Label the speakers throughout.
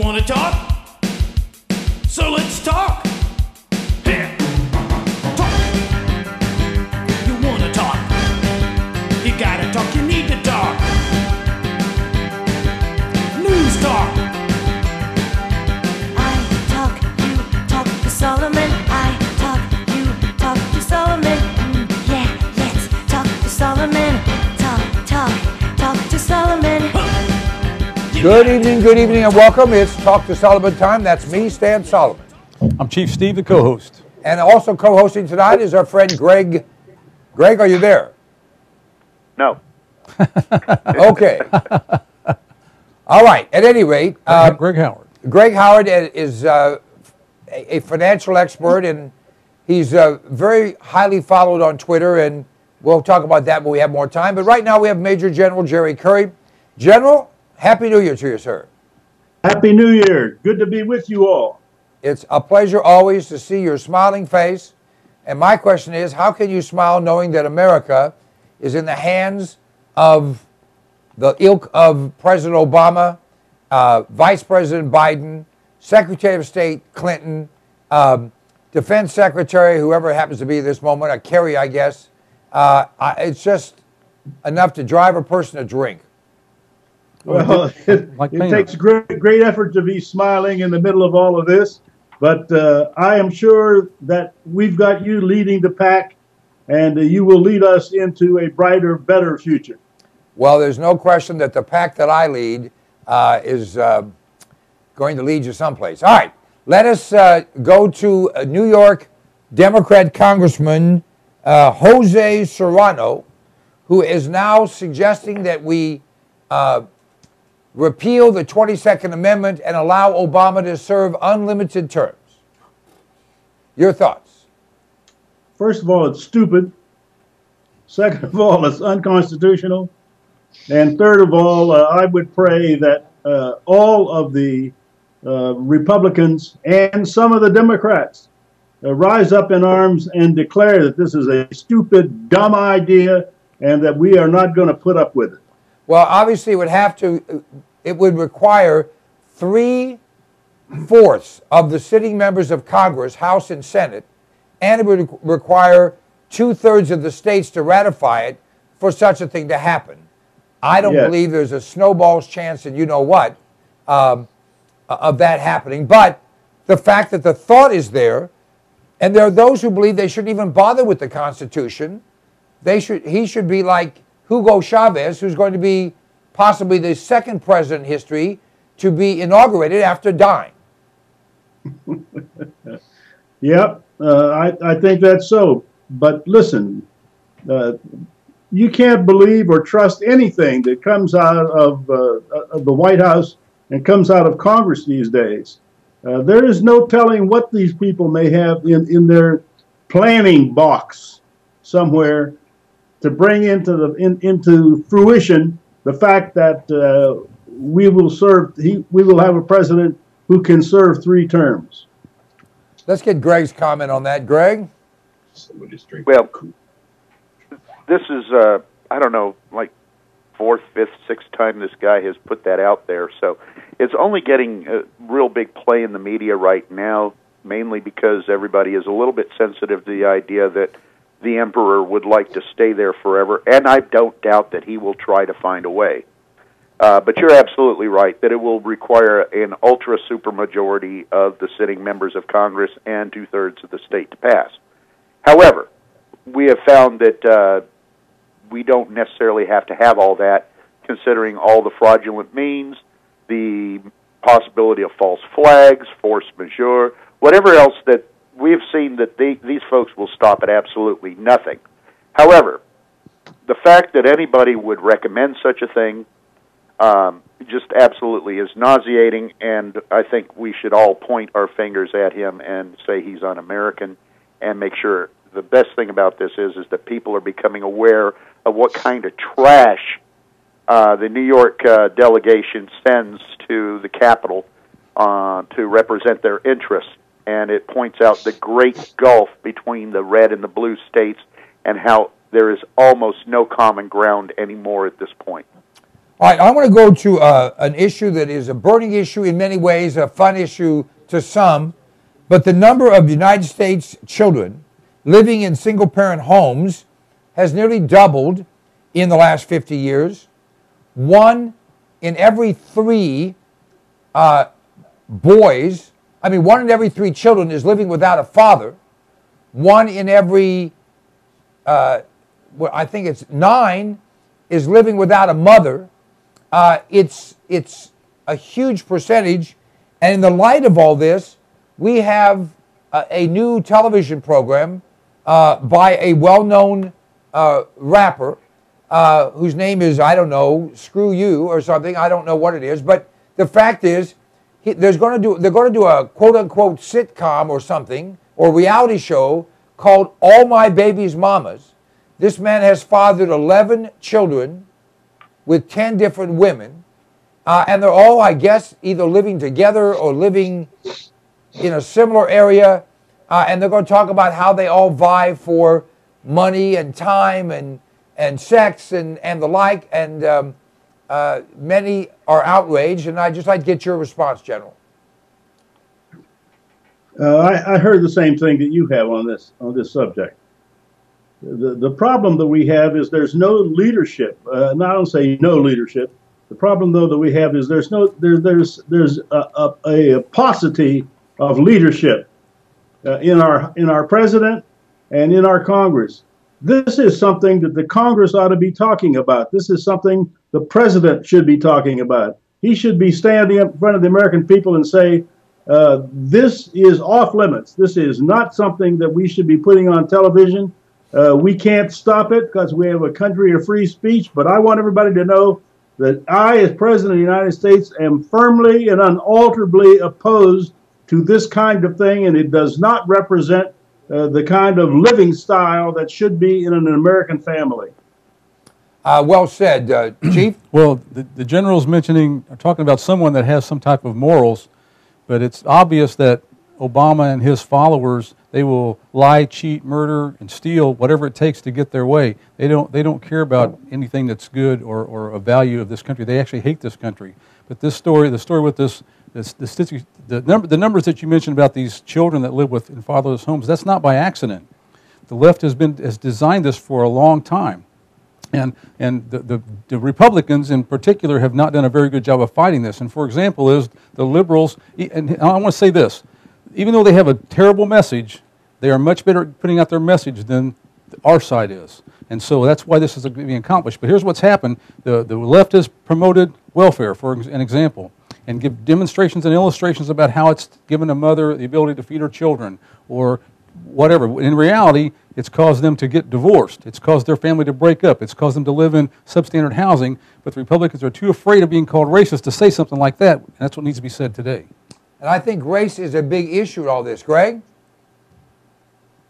Speaker 1: want to talk? So let's talk. Yeah. Talk. You want to talk? You gotta talk, you need to talk. News talk.
Speaker 2: I talk, you talk to Solomon. I talk, you talk to Solomon. Yeah, let's talk to Solomon. Talk to Solomon.
Speaker 3: Good evening, and welcome. It's Talk to Solomon time. That's me, Stan Solomon.
Speaker 4: I'm Chief Steve, the co-host.
Speaker 3: And also co-hosting tonight is our friend Greg. Greg, are you there?
Speaker 5: No.
Speaker 3: Okay. All right. At any rate,
Speaker 4: Greg Howard.
Speaker 3: Greg Howard is a financial expert, and he's very highly followed on Twitter, and we'll talk about that when we have more time. But right now we have Major General Jerry Curry. General, Happy New Year to you, sir.
Speaker 6: Happy New Year. Good to be with you all.
Speaker 3: It's a pleasure always to see your smiling face. And my question is, how can you smile knowing that America is in the hands of the ilk of President Obama, Vice President Biden, Secretary of State Clinton, Defense Secretary, whoever it happens to be at this moment, Kerry, I guess. It's just enough to drive a person to drink.
Speaker 6: Well, it takes great effort to be smiling in the middle of all of this, but I am sure that we've got you leading the pack, and you will lead us into a brighter, better future.
Speaker 3: Well, there's no question that the pack that I lead is going to lead you someplace. All right, let us go to New York Democrat Congressman Jose Serrano, who is now suggesting that we repeal the 22nd Amendment and allow Obama to serve unlimited terms. Your thoughts?
Speaker 6: First of all, it's stupid. Second of all, it's unconstitutional. And third of all, I would pray that all of the Republicans and some of the Democrats rise up in arms and declare that this is a stupid, dumb idea and that we are not going to put up with it.
Speaker 3: Well, obviously, it would require 3/4 of the sitting members of Congress, House and Senate, and it would require 2/3 of the states to ratify it for such a thing to happen. I don't believe there's a snowball's chance, and you know what, of that happening. But the fact that the thought is there, and there are those who believe they shouldn't even bother with the Constitution. He should be like Hugo Chavez, who's going to be possibly the second president in history to be inaugurated after dying.
Speaker 6: Yep, I think that's so. But listen, you can't believe or trust anything that comes out of the White House and comes out of Congress these days. There is no telling what these people may have in their planning box somewhere to bring into fruition the fact that we will have a president who can serve 3 terms.
Speaker 3: Let's get Greg's comment on that. Greg?
Speaker 5: Well, this is, I don't know, like 4th, 5th, 6th time this guy has put that out there. So it's only getting a real big play in the media right now, mainly because everybody is a little bit sensitive to the idea that the emperor would like to stay there forever, and I don't doubt that he will try to find a way. But you're absolutely right that it will require an ultra supermajority of the sitting members of Congress and 2/3 of the state to pass. However, we have found that we don't necessarily have to have all that, considering all the fraudulent means, the possibility of false flags, force majeure, whatever else that we've seen that these folks will stop at absolutely nothing. However, the fact that anybody would recommend such a thing just absolutely is nauseating, and I think we should all point our fingers at him and say he's un-American and make sure the best thing about this is that people are becoming aware of what kind of trash the New York delegation sends to the Capitol to represent their interests. And it points out the great gulf between the red and the blue states and how there is almost no common ground anymore at this point.
Speaker 3: All right, I want to go to an issue that is a burning issue in many ways, a fun issue to some, but the number of United States children living in single-parent homes has nearly doubled in the last 50 years. 1 in every 3 1 in every 3 children is living without a father. 1 in every, I think it's 9, is living without a mother. It's a huge percentage, and in the light of all this, we have a new television program by a well-known rapper whose name is, I don't know, Screw You or something. I don't know what it is, but the fact is, they're going to do a quote-unquote sitcom or something, or reality show called All My Baby's Mamas. This man has fathered 11 children with 10 different women, and they're all, I guess, either living together or living in a similar area, and they're going to talk about how they all vie for money and time and sex and the like, and many are outraged, and I'd just like to get your response, General.
Speaker 6: I heard the same thing that you have on this subject. The problem that we have is there's no leadership. I don't say no leadership. The problem, though, that we have is there's a paucity of leadership in our president and in our Congress. This is something that the Congress ought to be talking about. This is something the president should be talking about. He should be standing up in front of the American people and say, this is off limits. This is not something that we should be putting on television. We can't stop it because we have a country of free speech, but I want everybody to know that I, as President of the United States, am firmly and unalterably opposed to this kind of thing, and it does not represent the kind of living style that should be in an American family.
Speaker 3: Well said, Chief.
Speaker 4: Well, the general's talking about someone that has some type of morals, but it's obvious that Obama and his followers, they will lie, cheat, murder, and steal whatever it takes to get their way. They don't care about anything that's good or a value of this country. They actually hate this country. But the story with the numbers that you mentioned about these children that live in fatherless homes, that's not by accident. The left has designed this for a long time. And the Republicans in particular have not done a very good job of fighting this. And for example, is the liberals, and I want to say this, even though they have a terrible message, they are much better at putting out their message than our side is. And so that's why this is being accomplished. But here's what's happened. The left has promoted welfare, for an example, and give demonstrations and illustrations about how it's given a mother the ability to feed her children or whatever. In reality, it's caused them to get divorced. It's caused their family to break up. It's caused them to live in substandard housing. But the Republicans are too afraid of being called racist to say something like that. And that's what needs to be said today.
Speaker 3: And I think race is a big issue in all this. Greg?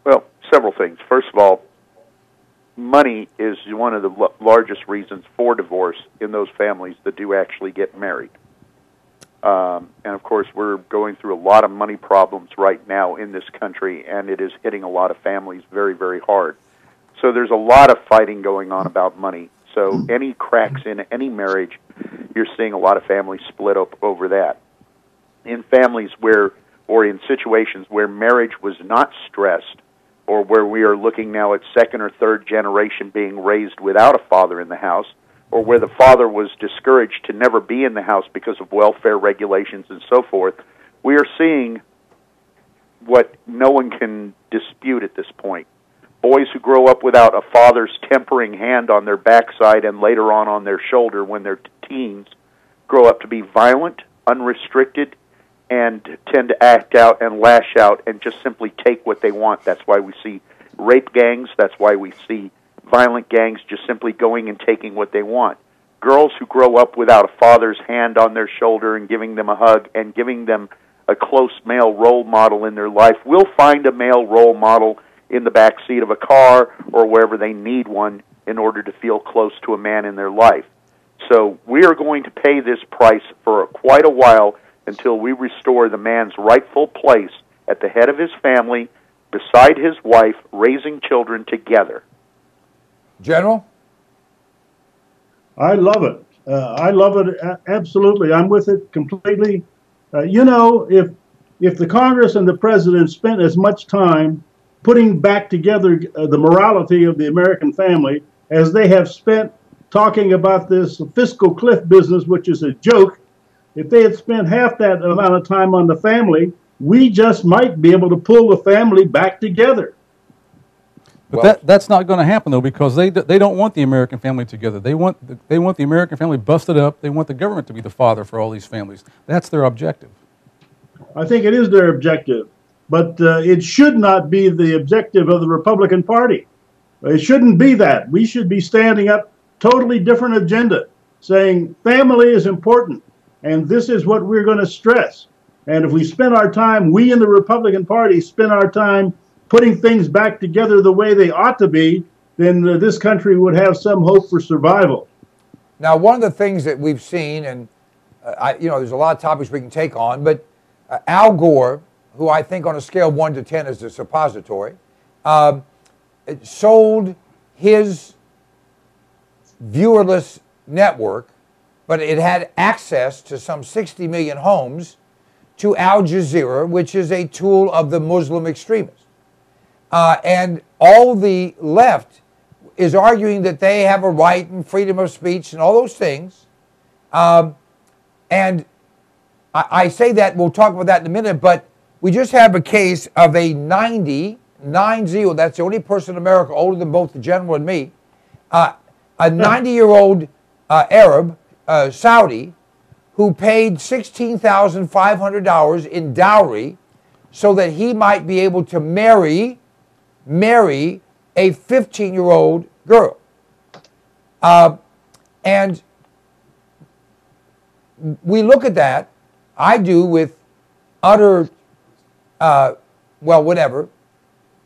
Speaker 5: Well, several things. First of all, money is one of the largest reasons for divorce in those families that do actually get married. And of course, we're going through a lot of money problems right now in this country, and it is hitting a lot of families very, very hard. So there's a lot of fighting going on about money. So any cracks in any marriage, you're seeing a lot of families split up over that. In families or in situations where marriage was not stressed, or where we are looking now at second or third generation being raised without a father in the house, or where the father was discouraged to never be in the house because of welfare regulations and so forth, we are seeing what no one can dispute at this point. Boys who grow up without a father's tempering hand on their backside and later on their shoulder when they're teens grow up to be violent, unrestricted, and tend to act out and lash out and just simply take what they want. That's why we see rape gangs. That's why we see violent gangs just simply going and taking what they want. Girls who grow up without a father's hand on their shoulder and giving them a hug and giving them a close male role model in their life will find a male role model in the back seat of a car or wherever they need one in order to feel close to a man in their life. So we are going to pay this price for quite a while until we restore the man's rightful place at the head of his family, beside his wife, raising children together.
Speaker 3: General?
Speaker 6: I love it. I love it. Absolutely. I'm with it completely. If the Congress and the president spent as much time putting back together the morality of the American family as they have spent talking about this fiscal cliff business, which is a joke, if they had spent half that amount of time on the family, we just might be able to pull the family back together.
Speaker 4: But that's not going to happen, though, because they don't want the American family together. They want the American family busted up. They want the government to be the father for all these families. That's their objective.
Speaker 6: I think it is their objective, but it should not be the objective of the Republican Party. It shouldn't be that. We should be standing up totally different agenda, saying family is important, and this is what we're going to stress. And if we spend our time, we in the Republican Party spend our time putting things back together the way they ought to be, then this country would have some hope for survival.
Speaker 3: Now, one of the things that we've seen, and there's a lot of topics we can take on, but Al Gore, who I think on a scale of 1 to 10 is a suppository, sold his viewerless network, but it had access to some 60 million homes, to Al Jazeera, which is a tool of the Muslim extremists. And all the left is arguing that they have a right and freedom of speech and all those things. And I say that, we'll talk about that in a minute, but we just have a case of a 90, that's the only person in America older than both the general and me, a 90-year-old Arab, Saudi, who paid $16,500 in dowry so that he might be able to marry a 15-year-old girl. And we look at that, I do, with utter,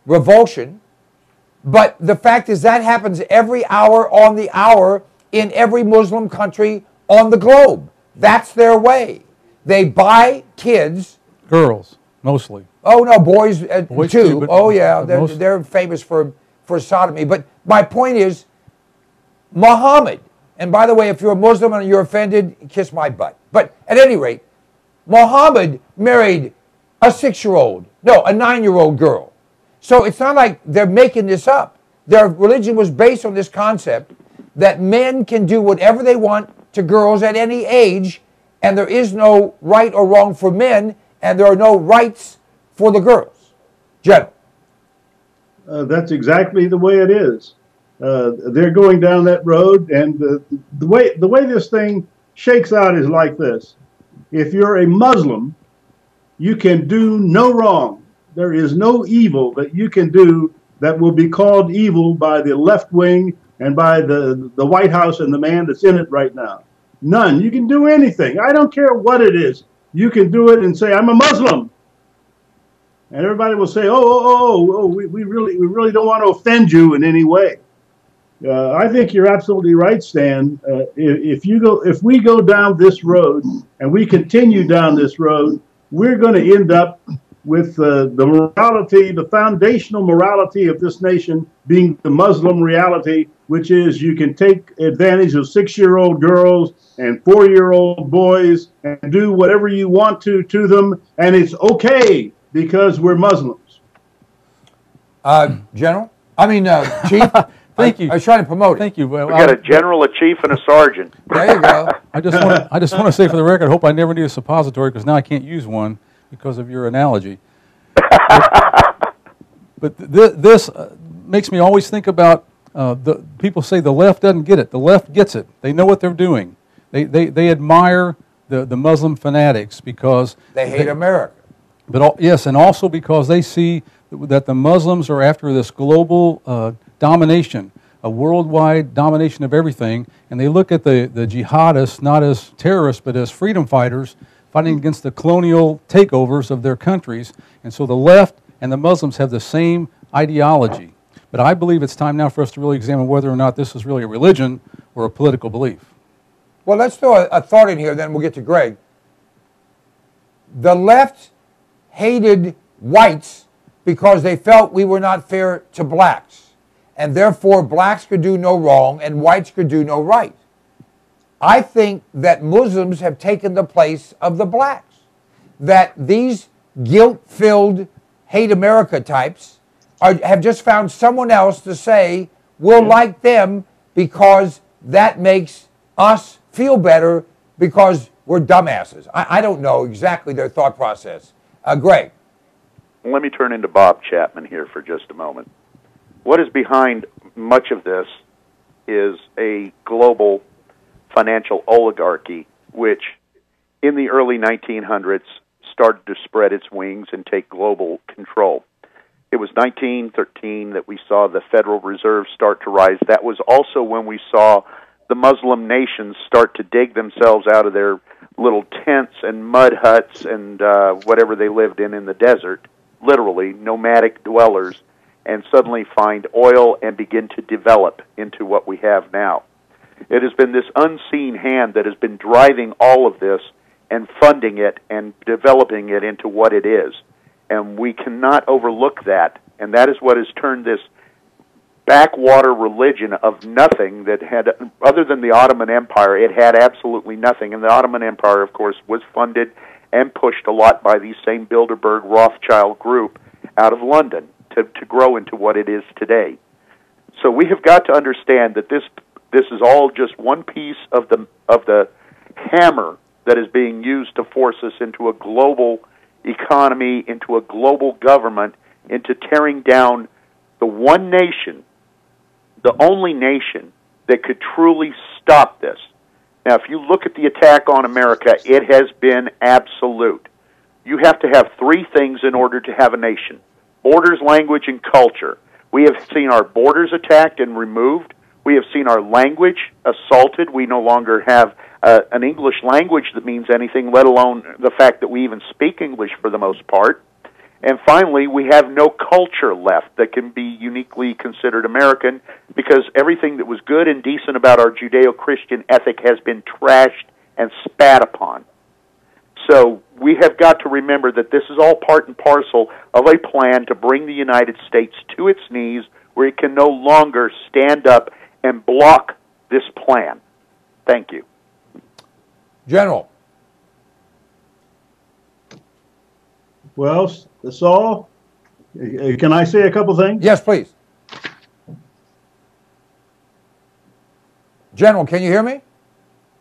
Speaker 3: revulsion. But the fact is that happens every hour on the hour in every Muslim country on the globe. That's their way. They buy kids.
Speaker 4: Girls, mostly.
Speaker 3: Oh, no, boys too.
Speaker 4: Oh,
Speaker 3: yeah, they're famous for sodomy. But my point is, Muhammad, and by the way, if you're a Muslim and you're offended, kiss my butt. But at any rate, Muhammad married a 9-year-old girl. So it's not like they're making this up. Their religion was based on this concept that men can do whatever they want to girls at any age, and there is no right or wrong for men, and there are no rights for the girls. General.
Speaker 6: That's exactly the way it is. They're going down that road, and the way this thing shakes out is like this. If you're a Muslim, you can do no wrong. There is no evil that you can do that will be called evil by the left wing and by the White House and the man that's in it right now. None. You can do anything. I don't care what it is. You can do it and say, I'm a Muslim. And everybody will say, we really don't want to offend you in any way. I think you're absolutely right, Stan. If we go down this road and we continue down this road, we're going to end up with the morality, the foundational morality of this nation being the Muslim reality, which is you can take advantage of 6-year-old girls and 4-year-old boys and do whatever you want to them, and it's okay because we're Muslims.
Speaker 3: General? Chief?
Speaker 4: Thank you.
Speaker 3: I was trying to promote it.
Speaker 4: Thank you.
Speaker 5: Well, we got a general, a chief, and a sergeant.
Speaker 3: There you go.
Speaker 4: I just want to say for the record, I hope I never need a suppository because now I can't use one because of your analogy. But this makes me always think about the people say the left doesn't get it. The left gets it. They know what they're doing. They admire the Muslim fanatics because
Speaker 3: they hate America.
Speaker 4: But yes, and also because they see that the Muslims are after this global domination, a worldwide domination of everything, and they look at the jihadists not as terrorists but as freedom fighters fighting against the colonial takeovers of their countries. And so the left and the Muslims have the same ideology. But I believe it's time now for us to really examine whether or not this is really a religion or a political belief.
Speaker 3: Well, let's throw a thought in here, then we'll get to Greg. The left hated whites because they felt we were not fair to blacks, and therefore blacks could do no wrong and whites could do no right. I think that Muslims have taken the place of the blacks. That these guilt-filled hate America types have just found someone else to say, we'll like them because that makes us feel better because we're dumbasses. I don't know exactly their thought process. Greg.
Speaker 5: Let me turn into Bob Chapman here for just a moment. What is behind much of this is a global financial oligarchy, which in the early 1900s started to spread its wings and take global control. It was 1913 that we saw the Federal Reserve start to rise. That was also when we saw the Muslim nations start to dig themselves out of their little tents and mud huts and whatever they lived in the desert, literally nomadic dwellers, and suddenly find oil and begin to develop into what we have now. It has been this unseen hand that has been driving all of this and funding it and developing it into what it is. And we cannot overlook that, and that is what has turned this backwater religion of nothing that had, other than the Ottoman Empire, it had absolutely nothing. And the Ottoman Empire, of course, was funded and pushed a lot by the same Bilderberg Rothschild group out of London to grow into what it is today. So we have got to understand that this is all just one piece of the hammer that is being used to force us into a global economy, into a global government, into tearing down the one nation, the only nation that could truly stop this. Now, if you look at the attack on America, it has been absolute. You have to have three things in order to have a nation: borders, language, and culture. We have seen our borders attacked and removed. We have seen our language assaulted. We no longer have an English language that means anything, let alone the fact that we even speak English for the most part. And finally, we have no culture left that can be uniquely considered American, because everything that was good and decent about our Judeo-Christian ethic has been trashed and spat upon. So we have got to remember that this is all part and parcel of a plan to bring the United States to its knees, where it can no longer stand up and block this plan. Thank you.
Speaker 3: General.
Speaker 6: Well, Saul, can I say a couple things?
Speaker 3: Yes, please. General, can you hear me?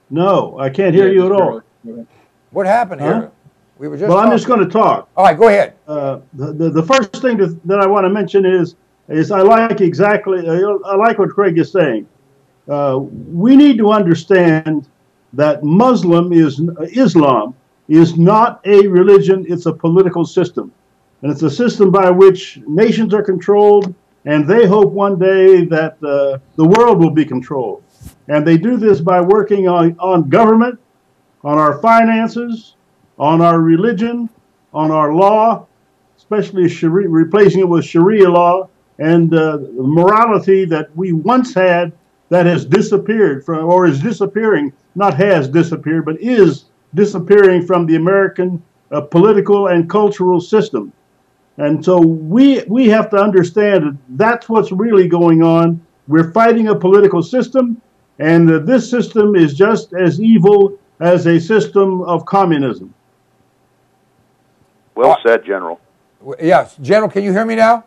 Speaker 6: No, I can't hear you at all.
Speaker 3: What happened here? We were just
Speaker 6: I'm just going to talk.
Speaker 3: All right, go ahead.
Speaker 6: The first thing that I want to mention is I like what Craig is saying. We need to understand that Islam is not a religion, it's a political system. And it's a system by which nations are controlled, and they hope one day that the world will be controlled. And they do this by working on government, on our finances, on our religion, on our law, especially replacing it with Sharia law, and the morality that we once had that has disappeared from, or is disappearing, not has disappeared, but is disappearing from the American political and cultural system. And so we have to understand that that's what's really going on. We're fighting a political system, and this system is just as evil as a system of communism.
Speaker 5: Well said, General.
Speaker 3: Yes. General, can you hear me now?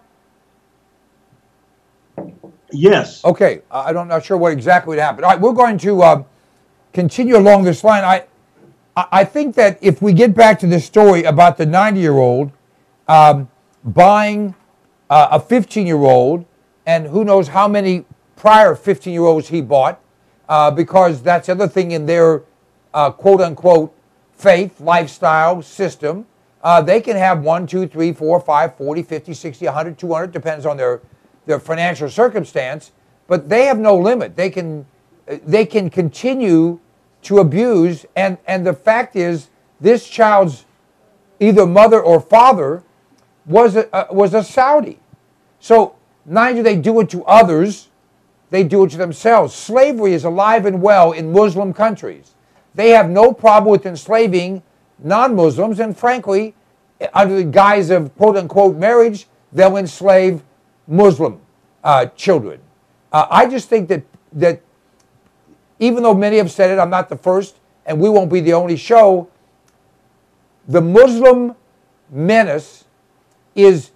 Speaker 6: Yes.
Speaker 3: Okay. I'm not sure what exactly happened. All right, we're going to continue along this line. I think that if we get back to this story about the 90-year-old buying a 15-year-old, and who knows how many prior 15-year-olds he bought, because that's the other thing in their quote-unquote faith, lifestyle, system. They can have 1, 2, 3, 4, 5, 40, 50, 60, 100, 200, depends on their financial circumstance, but they have no limit. They can continue to abuse, and the fact is, this child's either mother or father was a Saudi. So not only do they do it to others, they do it to themselves. Slavery is alive and well in Muslim countries. They have no problem with enslaving non-Muslims, and frankly, under the guise of quote-unquote marriage, they'll enslave Muslim children. I just think that even though many have said it, I'm not the first, and we won't be the only show, the Muslim menace is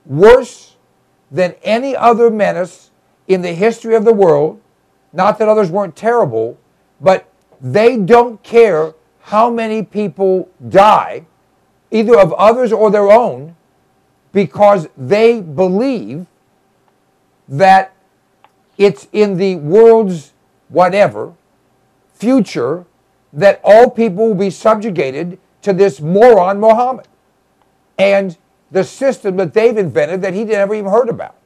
Speaker 3: worse than any other menace in the history of the world. Not that others weren't terrible, but they don't care how many people die, either of others or their own, because they believe that it's in the world's whatever future that all people will be subjugated to this moron Muhammad and the system that they've invented that he never even heard about.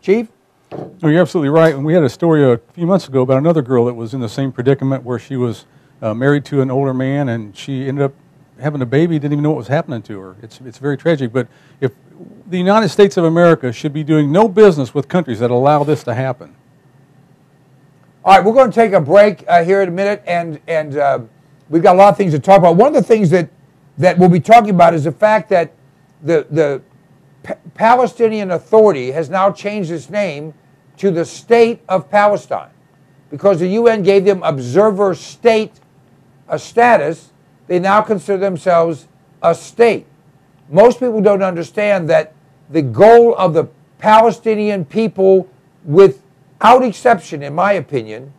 Speaker 3: Chief?
Speaker 4: Oh, you're absolutely right. And we had a story a few months ago about another girl that was in the same predicament where she was married to an older man and she ended up having a baby, didn't even know what was happening to her. It's very tragic. But if the United States of America should be doing no business with countries that allow this to happen.
Speaker 3: All right, we're going to take a break here in a minute, and we've got a lot of things to talk about. One of the things that we'll be talking about is the fact that the Palestinian Authority has now changed its name to the State of Palestine because the UN gave them observer state status. They now consider themselves a state. Most people don't understand that the goal of the Palestinian people, without exception, in my opinion,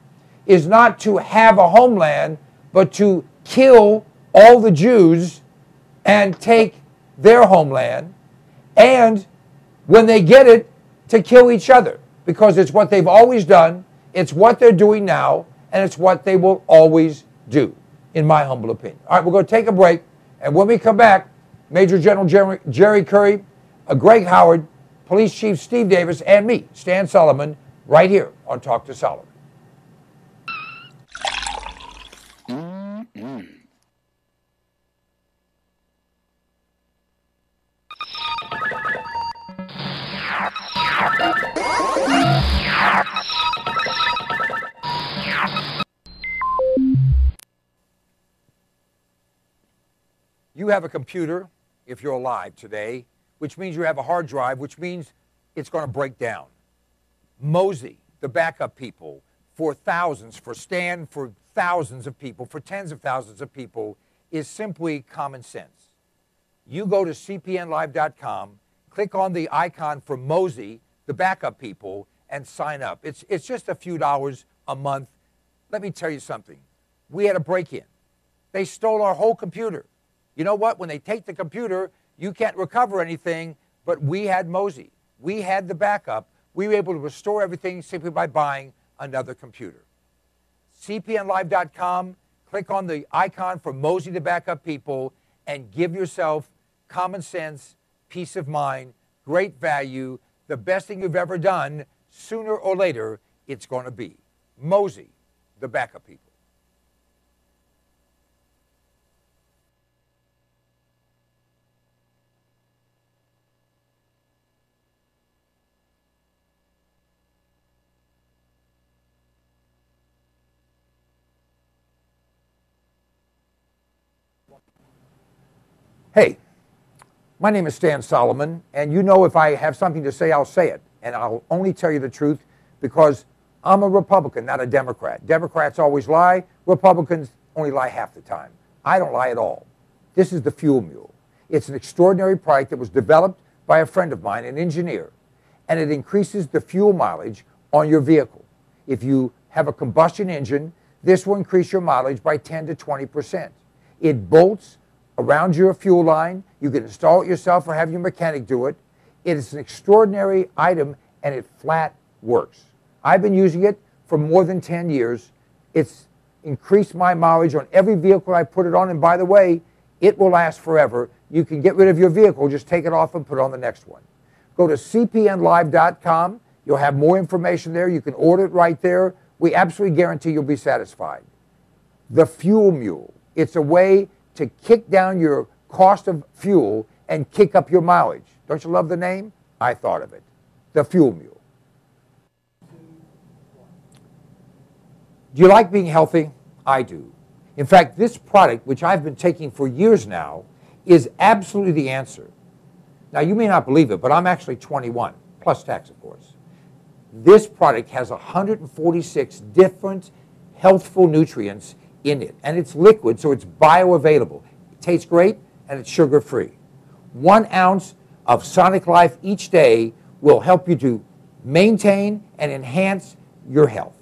Speaker 3: is not to have a homeland, but to kill all the Jews and take their homeland, and when they get it, to kill each other, because it's what they've always done, it's what they're doing now, and it's what they will always do, in my humble opinion. All right, we're going to take a break, and when we come back, Major General Jerry Curry, Greg Howard, Police Chief Steve Davis, and me, Stan Solomon, right here on Talk to Solomon. You have a computer, if you're alive today, which means you have a hard drive, which means it's going to break down. Mosey, the backup people, for thousands, for Stan, for thousands of people, for tens of thousands of people, is simply common sense. You go to cpnlive.com, click on the icon for Mosey, the backup people, and sign up. It's just a few dollars a month. Let me tell you something. We had a break-in. They stole our whole computer. You know what? When they take the computer, you can't recover anything, but we had Mosey. We had the backup. We were able to restore everything simply by buying another computer. cpnlive.com, click on the icon for Mosey, the backup people, and give yourself common sense, peace of mind, great value, the best thing you've ever done. Sooner or later, it's going to be Mosey, the backup people. Hey, my name is Stan Solomon, and you know if I have something to say, I'll say it. And I'll only tell you the truth because I'm a Republican, not a Democrat. Democrats always lie. Republicans only lie half the time. I don't lie at all. This is the Fuel Mule. It's an extraordinary product that was developed by a friend of mine, an engineer, and it increases the fuel mileage on your vehicle. If you have a combustion engine, this will increase your mileage by 10 to 20%. It bolts around your fuel line. You can install it yourself or have your mechanic do it. It is an extraordinary item, and it flat works. I've been using it for more than 10 years. It's increased my mileage on every vehicle I put it on, and by the way, it will last forever. You can get rid of your vehicle, just take it off and put it on the next one. Go to cpnlive.com. You'll have more information there. You can order it right there. We absolutely guarantee you'll be satisfied. The Fuel Mule. It's a way to kick down your cost of fuel and kick up your mileage. Don't you love the name? I thought of it. The Fuel Mule. Do you like being healthy? I do. In fact, this product, which I've been taking for years now, is absolutely the answer. Now, you may not believe it, but I'm actually 21, plus tax, of course. This product has 146 different healthful nutrients in it, and it's liquid, so it's bioavailable. It tastes great, and it's sugar-free. 1 ounce of Sonic Life each day will help you to maintain and enhance your health.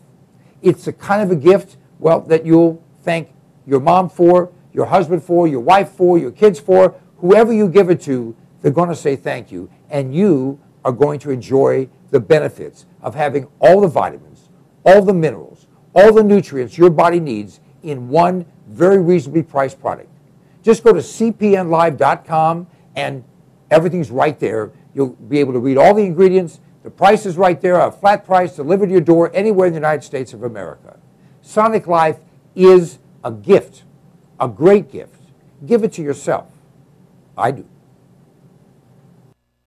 Speaker 3: It's the kind of a gift, well, that you'll thank your mom for, your husband for, your wife for, your kids for. Whoever you give it to, they're going to say thank you, and you are going to enjoy the benefits of having all the vitamins, all the minerals, all the nutrients your body needs in one very reasonably priced product. Just go to cpnlive.com and everything's right there. You'll be able to read all the ingredients. The price is right there, a flat price delivered to your door anywhere in the United States of America. Sonic Life is a gift, a great gift. Give it to yourself. I do.